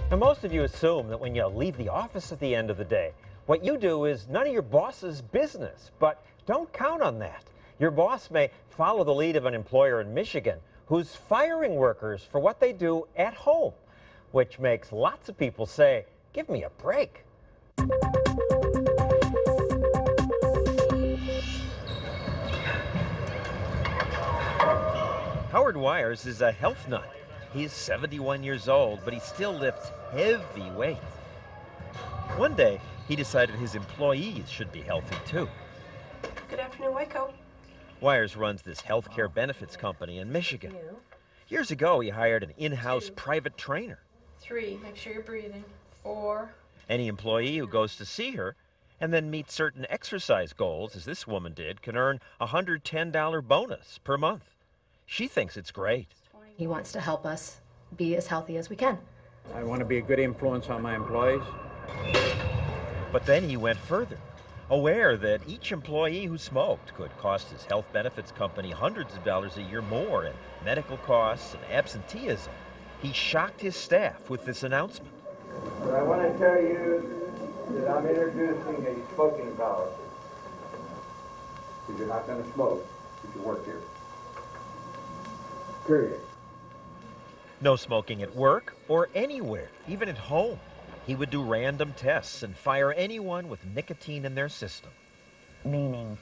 Now, most of you assume that when you leave the office at the end of the day, what you do is none of your boss's business, but don't count on that. Your boss may follow the lead of an employer in Michigan who's firing workers for what they do at home, which makes lots of people say, "Give me a break." Howard Wires is a health nut. He's 71 years old, but he still lifts heavy weight. One day, he decided his employees should be healthy too. Good afternoon, Waco. Wires runs this healthcare benefits company in Michigan. Years ago, he hired an in-house private trainer. 3, make sure you're breathing. 4. Any employee who goes to see her and then meets certain exercise goals, as this woman did, can earn a $110 bonus per month. She thinks it's great. He wants to help us be as healthy as we can. I want to be a good influence on my employees. But then he went further, aware that each employee who smoked could cost his health benefits company hundreds of dollars a year more in medical costs and absenteeism. He shocked his staff with this announcement. I want to tell you that I'm introducing a smoking policy. If you're not going to smoke, you can work here. Period. No smoking at work or anywhere, even at home. He would do random tests and fire anyone with nicotine in their system. Meaning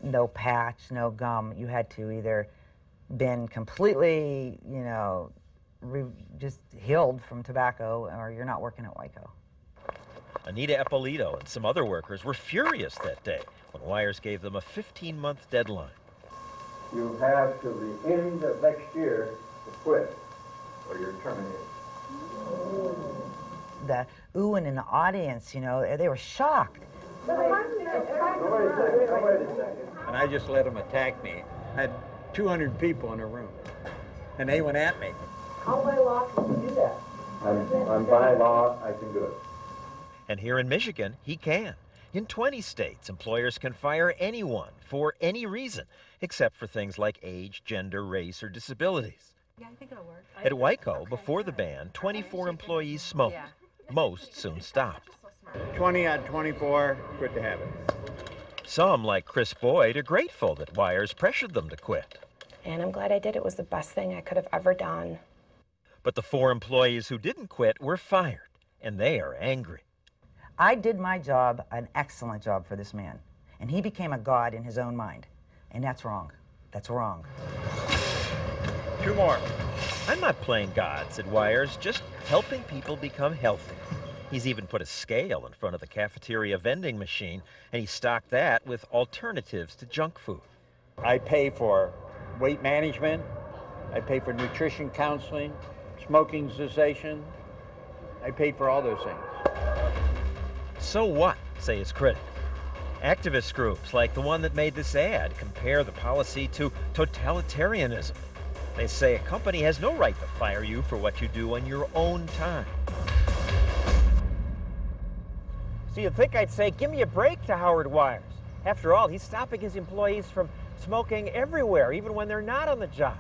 no patch, no gum. You had to either been completely, just healed from tobacco, or you're not working at Waco. Anita Eppolito and some other workers were furious that day when Wires gave them a 15-month deadline. You have till the end of next year to quit, or you're terminated. The oohing in the audience, they were shocked. Wait a second. And I just let them attack me. I had 200 people in a room, and they went at me. How by law can you do that? I'm by law, I can do it. And here in Michigan, he can. In 20 states, employers can fire anyone for any reason, except for things like age, gender, race, or disabilities. Yeah, I think it'll work. At Waco, before the ban, 24 employees smoked. Most soon stopped. 20 out of 24 quit the habit. Some, like Chris Boyd, are grateful that Wires pressured them to quit. And I'm glad I did. It was the best thing I could have ever done. But the 4 employees who didn't quit were fired, and they are angry. I did my job, an excellent job for this man, and he became a god in his own mind. And that's wrong. That's wrong. 2 more. I'm not playing God, said Wires, just helping people become healthy. He's even put a scale in front of the cafeteria vending machine, and he stocked that with alternatives to junk food. I pay for weight management. I pay for nutrition counseling, smoking cessation. I pay for all those things. So what, say his critics? Activist groups like the one that made this ad compare the policy to totalitarianism. They say a company has no right to fire you for what you do on your own time. So you'd think I'd say, give me a break to Howard Wires. After all, he's stopping his employees from smoking everywhere, even when they're not on the job.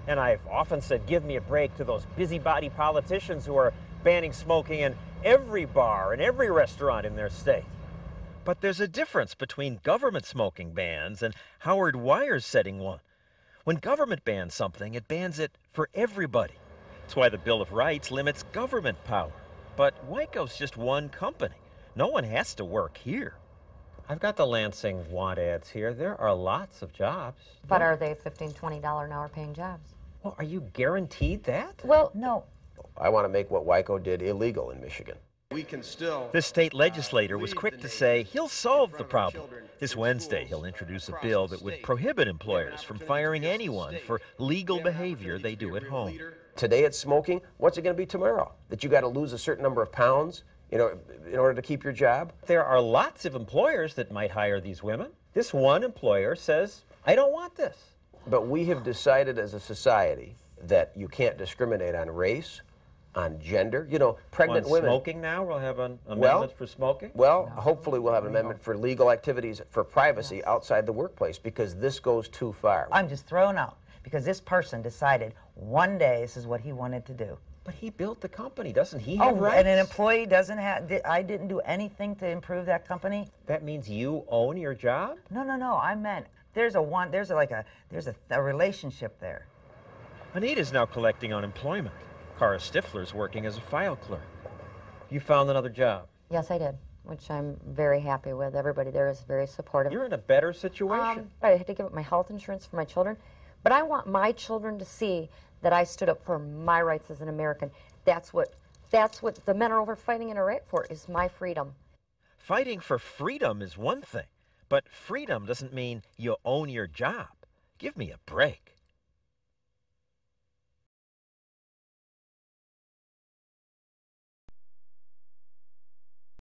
And I've often said, give me a break to those busybody politicians who are banning smoking in every bar and every restaurant in their state. But there's a difference between government smoking bans and Howard Wires setting one. When government bans something, it bans it for everybody. That's why the Bill of Rights limits government power. But Waco's just one company. No one has to work here. I've got the Lansing want ads here. There are lots of jobs. But are they $15, $20 an hour paying jobs? Well, are you guaranteed that? Well, no. I want to make what Waco did illegal in Michigan. We can still. The state legislator was quick to say he'll solve the problem. This Wednesday, he'll introduce a bill that would prohibit employers from firing anyone for legal behavior they do at home. Today it's smoking. What's it going to be tomorrow? That you got to lose a certain number of pounds, in order to keep your job? There are lots of employers that might hire these women. This one employer says, I don't want this. But we have decided as a society that you can't discriminate on race, on gender. Pregnant women. Smoking now, we'll have an amendment for smoking? Well, hopefully we'll have an amendment for legal activities for privacy outside the workplace, because this goes too far. I'm just thrown out because this person decided one day this is what he wanted to do. But he built the company. Doesn't he have Oh, rights? and an employee doesn't have, I didn't do anything to improve that company? That means you own your job? No, I meant, there's a relationship there. Anita's now collecting unemployment. Cara Stifler's working as a file clerk. You found another job. Yes, I did, which I'm very happy with. Everybody there is very supportive. You're in a better situation. I had to give up my health insurance for my children, but I want my children to see that I stood up for my rights as an American. That's what the men are over fighting in Iraq for, is my freedom. Fighting for freedom is one thing, but freedom doesn't mean you own your job. Give me a break.